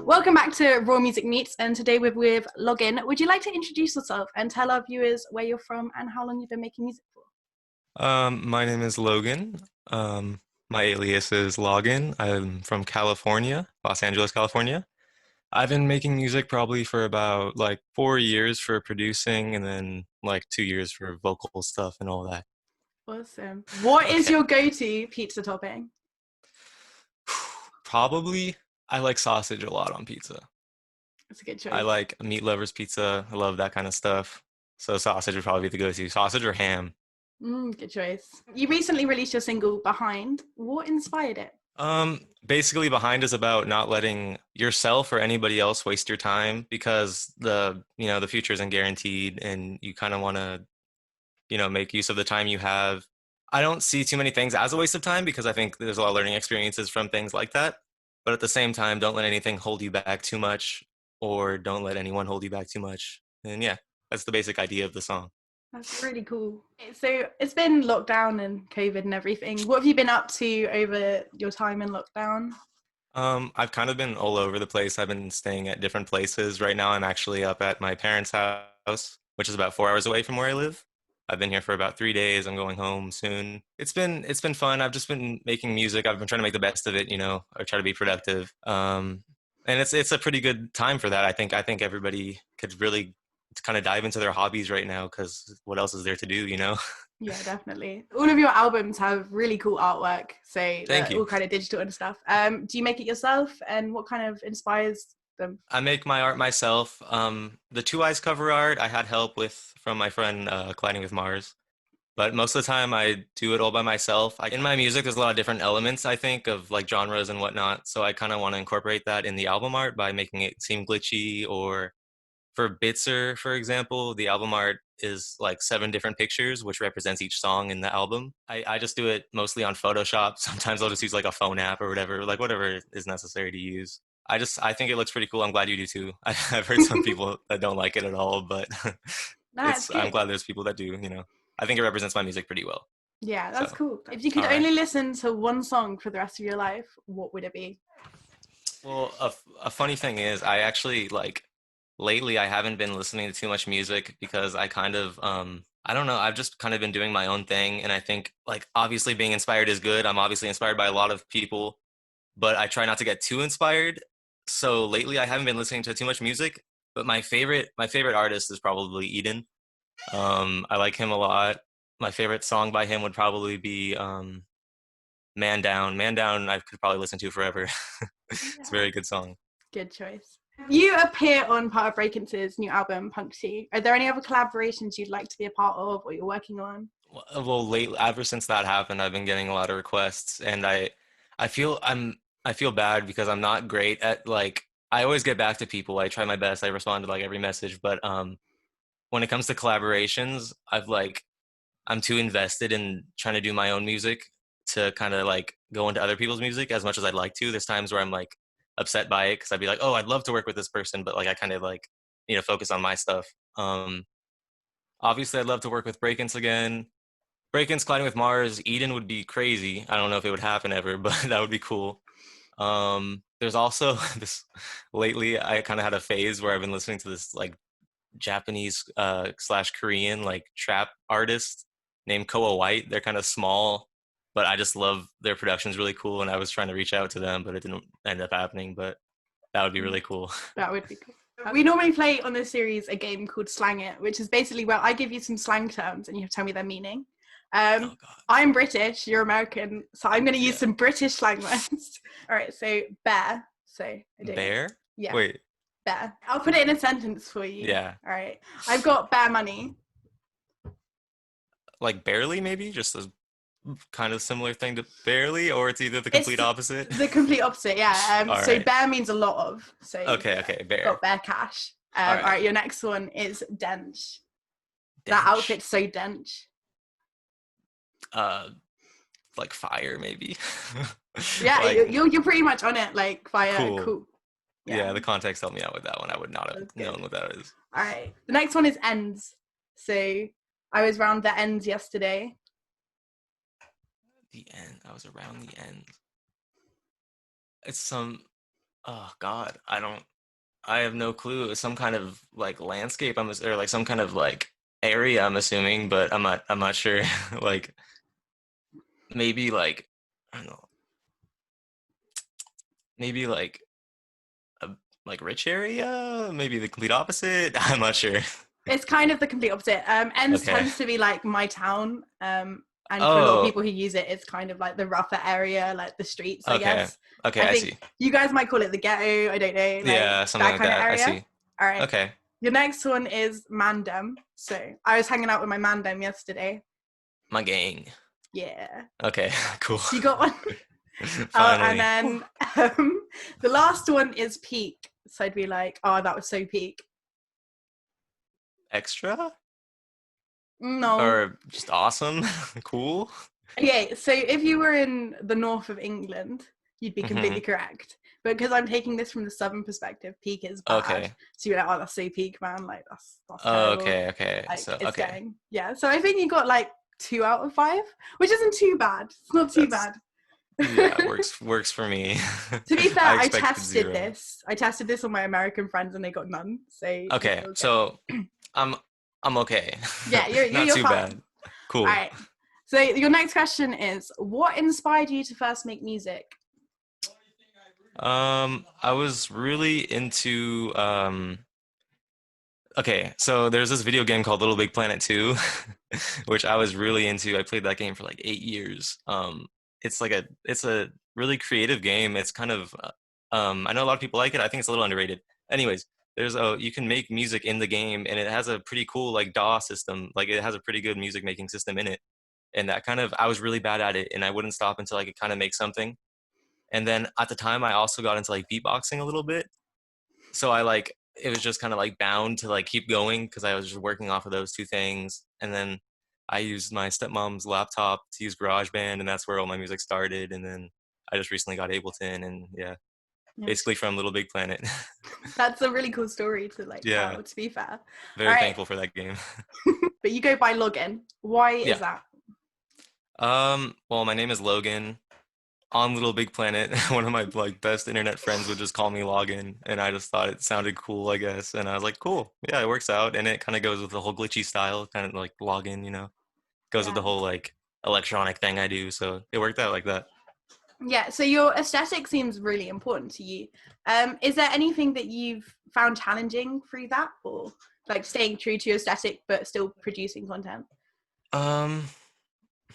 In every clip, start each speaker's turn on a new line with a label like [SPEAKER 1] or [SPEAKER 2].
[SPEAKER 1] Welcome back to Raw Music Meets, and today we're with Logan. Would you like to introduce yourself and tell our viewers where you're from and how long you've been making music for?
[SPEAKER 2] My name is Logan. My alias is Logan. I'm from California, Los Angeles, California. I've been making music probably for about like 4 years for producing and then like 2 years for vocal stuff and all that.
[SPEAKER 1] Awesome. What is
[SPEAKER 2] Okay.
[SPEAKER 1] your go-to pizza topping?
[SPEAKER 2] Probably I like sausage a lot on pizza.
[SPEAKER 1] That's a good
[SPEAKER 2] I
[SPEAKER 1] choice.
[SPEAKER 2] like meat lovers pizza. I love that kind of stuff. So sausage would probably be the go-to. Sausage or ham.
[SPEAKER 1] Good choice. You recently released your single Behind. What inspired it?
[SPEAKER 2] Basically Behind is about not letting yourself or anybody else waste your time because the future isn't guaranteed and you kind of want to, make use of the time you have. I don't see too many things as a waste of time because I think there's a lot of learning experiences from things like that. But at the same time, don't let anything hold you back too much or don't let anyone hold you back too much. And yeah, that's the basic idea of the song.
[SPEAKER 1] That's really cool. So it's been lockdown and COVID and everything. What have you been up to over your time in lockdown?
[SPEAKER 2] I've kind of been all over the place. I've been staying at different places. Right now, I'm actually up at my parents' house, which is about 4 hours away from where I live. I've been here for about 3 days. I'm going home soon. It's been fun. I've just been making music. I've been trying to make the best of it, or try to be productive. And it's a pretty good time for that. I think everybody could really kind of dive into their hobbies right now because what else is there to do?
[SPEAKER 1] Yeah, definitely. All of your albums have really cool artwork, so
[SPEAKER 2] Thank
[SPEAKER 1] they're
[SPEAKER 2] you.
[SPEAKER 1] all kind of digital and stuff. Do you make it yourself, and what kind of inspires them?
[SPEAKER 2] I make my art myself. The Two Eyes cover art I had help with from my friend Colliding with Mars, but most of the time I do it all by myself. In my music, there's a lot of different elements, I think, of like genres and whatnot. So I kind of want to incorporate that in the album art by making it seem glitchy. Or for Bitzer, for example, the album art is like 7 different pictures, which represents each song in the album. I just do it mostly on Photoshop. Sometimes I'll just use like a phone app or whatever, like whatever is necessary to use. I think it looks pretty cool. I'm glad you do too. I've heard some people that don't like it at all, but
[SPEAKER 1] That's
[SPEAKER 2] I'm
[SPEAKER 1] good.
[SPEAKER 2] glad there's people that do. I think it represents my music pretty well.
[SPEAKER 1] Yeah, that's
[SPEAKER 2] So,
[SPEAKER 1] cool. If you could
[SPEAKER 2] all right.
[SPEAKER 1] only listen to one song for the rest of your life, what would it be?
[SPEAKER 2] Well, a funny thing is, I actually like lately I haven't been listening to too much music because I kind of I don't know, I've just kind of been doing my own thing and I think like obviously being inspired is good. I'm obviously inspired by a lot of people, but I try not to get too inspired. So lately I haven't been listening to too much music, but my favorite artist is probably Eden. I like him a lot. My favorite song by him would probably be Man Down. Man Down I could probably listen to forever. It's a
[SPEAKER 1] Yeah,
[SPEAKER 2] very good song.
[SPEAKER 1] good choice. You appear on part of Breakin's new album, Punchy. Are there any other collaborations you'd like to be a part of or you're working on?
[SPEAKER 2] Well, lately, ever since that happened, I've been getting a lot of requests, and I feel I feel bad because I'm not great at like I always get back to people. I try my best. I respond to like every message, but when it comes to collaborations, I'm too invested in trying to do my own music to kind of like go into other people's music as much as I'd like to. There's times where I'm like upset by it because I'd be like, oh, I'd love to work with this person, but like I kind of like focus on my stuff. Um, Obviously, I'd love to work with Breakins again. Break-ins colliding with Mars, Eden would be crazy. I don't know if it would happen ever, but that would be cool. There's also this lately I kind of had a phase where I've been listening to this like Japanese slash Korean like trap artist named Koa White. They're kind of small, but I just love their production's really cool. And I was trying to reach out to them, but it didn't end up happening. But that would be really cool.
[SPEAKER 1] That would be cool. We normally play on this series a game called Slang It, which is basically where I give you some slang terms and you have to tell me their meaning.
[SPEAKER 2] Oh God.
[SPEAKER 1] I'm British, you're American, so I'm going to use
[SPEAKER 2] Yeah.
[SPEAKER 1] some British slang words. All right, so bear. So I don't know.
[SPEAKER 2] Bear?
[SPEAKER 1] Yeah,
[SPEAKER 2] Wait.
[SPEAKER 1] bear. I'll put it in a sentence for you.
[SPEAKER 2] Yeah.
[SPEAKER 1] All right, I've got bear money.
[SPEAKER 2] Like barely maybe? Just a kind of similar thing to barely, or it's either the complete
[SPEAKER 1] It's
[SPEAKER 2] opposite.
[SPEAKER 1] the complete opposite, yeah.
[SPEAKER 2] All
[SPEAKER 1] So
[SPEAKER 2] right.
[SPEAKER 1] bear means a lot of. So
[SPEAKER 2] Okay, okay,
[SPEAKER 1] got
[SPEAKER 2] bear.
[SPEAKER 1] bear cash.
[SPEAKER 2] All
[SPEAKER 1] All
[SPEAKER 2] right.
[SPEAKER 1] right, your next one is dench. That
[SPEAKER 2] Dench.
[SPEAKER 1] outfit's so dench.
[SPEAKER 2] Uh, like fire maybe.
[SPEAKER 1] Yeah,
[SPEAKER 2] Like
[SPEAKER 1] you're pretty much on it. Like fire,
[SPEAKER 2] cool.
[SPEAKER 1] cool. Yeah,
[SPEAKER 2] Yeah, the context helped me out with that one. I would not have
[SPEAKER 1] that's good.
[SPEAKER 2] known what that is.
[SPEAKER 1] All right, the next one is ends. So I was round the ends yesterday.
[SPEAKER 2] The end. I was around the end. It's some. Oh God, I have no clue. Some kind of like landscape, or like some kind of like area, I'm assuming, but I'm not sure. Like maybe like I don't know, maybe like a like rich area, maybe the complete opposite. I'm not sure.
[SPEAKER 1] It's kind of the complete opposite. Ends
[SPEAKER 2] Okay.
[SPEAKER 1] tends to be like my town. And for a lot of
[SPEAKER 2] Oh,
[SPEAKER 1] people who use it, it's kind of like the rougher area, like the streets, I
[SPEAKER 2] okay.
[SPEAKER 1] guess.
[SPEAKER 2] Okay,
[SPEAKER 1] I
[SPEAKER 2] I
[SPEAKER 1] think
[SPEAKER 2] see.
[SPEAKER 1] you guys might call it the ghetto. I don't know, like
[SPEAKER 2] Yeah, something
[SPEAKER 1] that
[SPEAKER 2] like
[SPEAKER 1] kind of
[SPEAKER 2] that. I
[SPEAKER 1] area.
[SPEAKER 2] see.
[SPEAKER 1] All right.
[SPEAKER 2] Okay.
[SPEAKER 1] Your next one is Mandem. So I was hanging out with my Mandem yesterday.
[SPEAKER 2] My gang.
[SPEAKER 1] Yeah.
[SPEAKER 2] Okay, cool.
[SPEAKER 1] You got one? Oh, and
[SPEAKER 2] Finally.
[SPEAKER 1] then the last one is peak. So I'd be like, oh, that was so peak.
[SPEAKER 2] Extra?
[SPEAKER 1] No.
[SPEAKER 2] Or just awesome? Cool?
[SPEAKER 1] Okay, so if you were in the north of England, you'd be
[SPEAKER 2] Hmm.
[SPEAKER 1] completely correct. But because I'm taking this from the southern perspective, peak is bad.
[SPEAKER 2] Okay.
[SPEAKER 1] So you're like, oh, that's so peak, man. Like that's terrible.
[SPEAKER 2] Okay, okay.
[SPEAKER 1] Like
[SPEAKER 2] So,
[SPEAKER 1] it's
[SPEAKER 2] okay.
[SPEAKER 1] getting yeah. So I think you got like 2 out of 5, which isn't too bad. It's not too
[SPEAKER 2] That's
[SPEAKER 1] bad.
[SPEAKER 2] yeah,
[SPEAKER 1] To
[SPEAKER 2] works for me.
[SPEAKER 1] be fair,
[SPEAKER 2] I
[SPEAKER 1] I
[SPEAKER 2] expected
[SPEAKER 1] tested
[SPEAKER 2] 0.
[SPEAKER 1] this. I tested this on my American friends, and they got none. So you're
[SPEAKER 2] Okay,
[SPEAKER 1] still good.
[SPEAKER 2] so I'm I'm okay.
[SPEAKER 1] Yeah, you're
[SPEAKER 2] Not
[SPEAKER 1] you're
[SPEAKER 2] too
[SPEAKER 1] fine.
[SPEAKER 2] bad.
[SPEAKER 1] All
[SPEAKER 2] Cool.
[SPEAKER 1] right. So your next question is, what inspired you to first make music?
[SPEAKER 2] I was really into okay, so there's this video game called Little Big Planet 2, which I was really into. I played that game for like 8 years. It's a really creative game. It's kind of I know a lot of people like it. I think it's a little underrated. Anyways, there's a you can make music in the game, and it has a pretty cool like DAW system. Like it has a pretty good music making system in it. And that kind of I was really bad at it, and I wouldn't stop until I could kind of make something. And then at the time, I also got into like beatboxing a little bit. So I like it was just kind of like bound to like keep going because I was just working off of those two things. And then I used my stepmom's laptop to use GarageBand, and that's where all my music started. And then I just recently got Ableton, and yeah,
[SPEAKER 1] Yeah.
[SPEAKER 2] basically from Little Big Planet.
[SPEAKER 1] That's a really cool story to like
[SPEAKER 2] Yeah,
[SPEAKER 1] tell, to be fair. All
[SPEAKER 2] very
[SPEAKER 1] right.
[SPEAKER 2] thankful for that game.
[SPEAKER 1] But you go by Logan. Why is
[SPEAKER 2] Yeah.
[SPEAKER 1] that?
[SPEAKER 2] Well, my name is Logan. On Little Big Planet, one of my like best internet friends would just call me Login, and I just thought it sounded cool, I guess. And I was like, cool, yeah, it works out, and it kind of goes with the whole glitchy style, kind of like login, goes with the
[SPEAKER 1] Yeah.
[SPEAKER 2] whole like electronic thing I do. So it worked out like that.
[SPEAKER 1] Yeah. So your aesthetic seems really important to you. Is there anything that you've found challenging through that, or like staying true to your aesthetic but still producing content?
[SPEAKER 2] Um,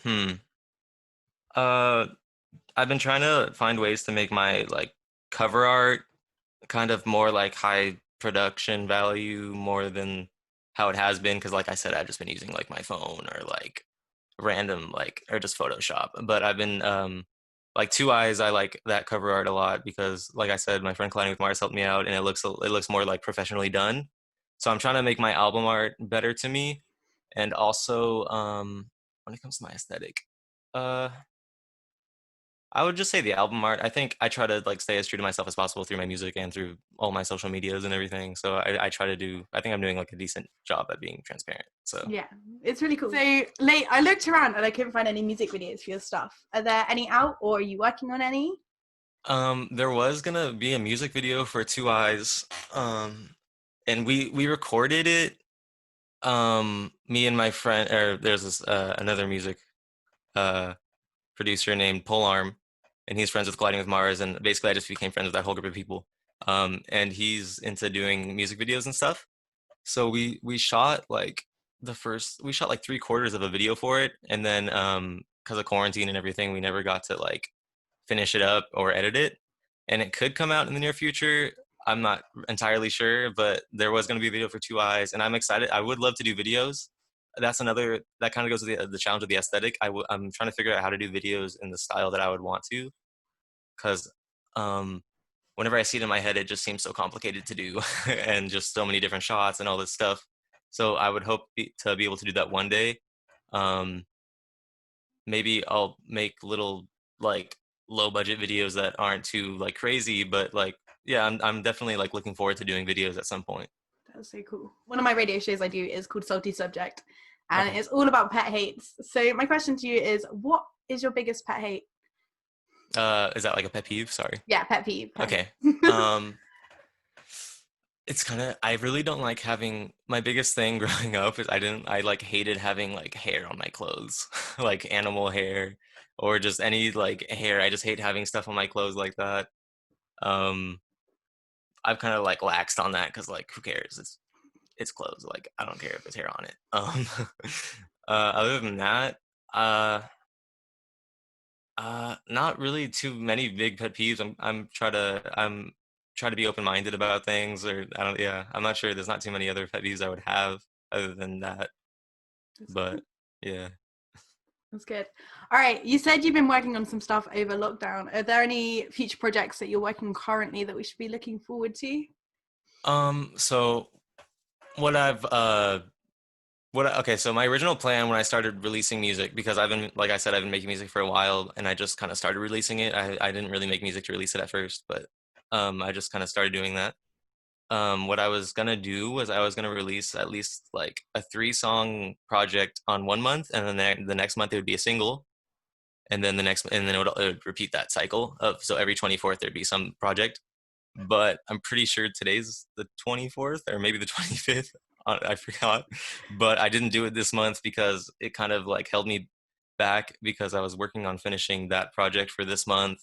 [SPEAKER 2] hmm. Uh, I've been trying to find ways to make my like cover art kind of more like high production value more than how it has been, because like I said, I've just been using like my phone or like random like or just Photoshop. But I've been like Two Eyes, I like that cover art a lot because like I said, my friend Colliding with Mars helped me out, and it looks more like professionally done. So I'm trying to make my album art better to me. And also when it comes to my aesthetic, uh I would just say the album art. I think I try to like stay as true to myself as possible through my music and through all my social medias and everything. So I try to do. I think I'm doing like a decent job at being transparent. So
[SPEAKER 1] Yeah, it's really cool. So late, I looked around and I couldn't find any music videos for your stuff. Are there any out, or are you working on any?
[SPEAKER 2] there was gonna be a music video for Two Eyes, and we recorded it. Me and my friend, or there's this another music uh producer named Polearm, and he's friends with Colliding with Mars, and basically I just became friends with that whole group of people. And he's into doing music videos and stuff. So we shot like we shot like 3/4 of a video for it, and then because of quarantine and everything, we never got to like finish it up or edit it. And it could come out in the near future. I'm not entirely sure, but there was going to be a video for Two Eyes, and I'm excited. I would love to do videos. That's another that kind of goes with the challenge of the aesthetic. I'm trying to figure out how to do videos in the style that I would want to, because um, whenever I see it in my head, it just seems so complicated to do and just so many different shots and all this stuff. So I would hope to be able to do that one day. Um, Maybe I'll make little like low budget videos that aren't too like crazy, but like yeah, I'm definitely like looking forward to doing videos at some point.
[SPEAKER 1] That's so cool. One of my radio shows I do is called Salty Subject, and
[SPEAKER 2] Okay.
[SPEAKER 1] it's all about pet hates. So my question to you is, what is your biggest pet hate?
[SPEAKER 2] Is that like a pet peeve? Sorry.
[SPEAKER 1] Yeah, pet peeve.
[SPEAKER 2] Okay. It's kind of, I really don't like having, my biggest thing growing up is I like hated having like hair on my clothes, like animal hair or just any like hair. I just hate having stuff on my clothes like that. Um, I've kind of like laxed on that because like who cares? It's clothes. Like I don't care if there's hair on it. Other than that, uh, not really too many big pet peeves. I'm try to be open minded about things, or I don't. Yeah, I'm not sure. There's not too many other pet peeves I would have other than that.
[SPEAKER 1] That's
[SPEAKER 2] But
[SPEAKER 1] good.
[SPEAKER 2] yeah.
[SPEAKER 1] That's good. All right, you said you've been working on some stuff over lockdown. Are there any future projects that you're working on currently that we should be looking forward to?
[SPEAKER 2] So what I've okay, so my original plan when I started releasing music, because I've been, like I said, I've been making music for a while, and I just kind of started releasing it. I didn't really make music to release it at first, but I just kind of started doing that. What I was gonna do was I was gonna release at least like a 3-song project on one month, and then the next month it would be a single, and then it would repeat that cycle of, so every 24th there'd be some project. But I'm pretty sure today's the 24th or maybe the 25th. I forgot, but I didn't do it this month because it kind of like held me back because I was working on finishing that project for this month.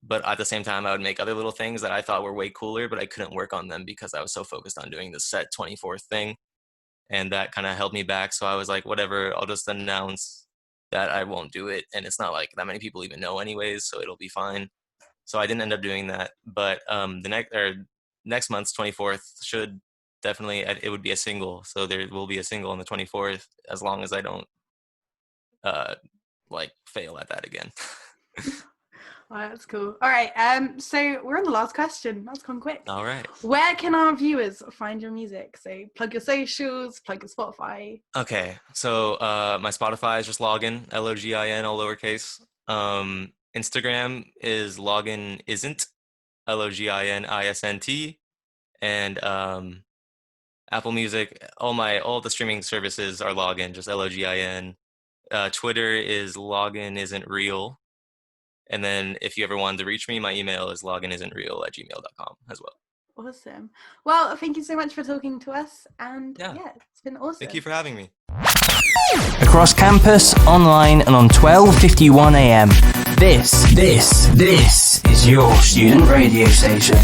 [SPEAKER 2] But at the same time, I would make other little things that I thought were way cooler, but I couldn't work on them because I was so focused on doing the set 24th thing. And that kind of held me back. So I was like, whatever, I'll just announce that I won't do it. And it's not like that many people even know anyways, so it'll be fine. So I didn't end up doing that. But next month's 24th should definitely, it would be a single. So there will be a single on the 24th as long as I don't like fail at that again.
[SPEAKER 1] Oh, that's cool. All right. So we're on the last question. That's gone quick.
[SPEAKER 2] All right.
[SPEAKER 1] Where can our viewers find your music? So plug your socials, plug your Spotify.
[SPEAKER 2] Okay. So my Spotify is just Logan, Login, all lowercase. Instagram is Logan isn't, LOGINISNT, and Apple Music, all the streaming services are Logan, just Login. Twitter is Logan isn't real. And then if you ever wanted to reach me, my email is loganisn'treal@gmail.com as well.
[SPEAKER 1] Awesome. Well, thank you so much for talking to us. And yeah, it's been awesome.
[SPEAKER 2] Thank you for having me.
[SPEAKER 3] Across campus, online, and on 12:51 AM. This is your student radio station.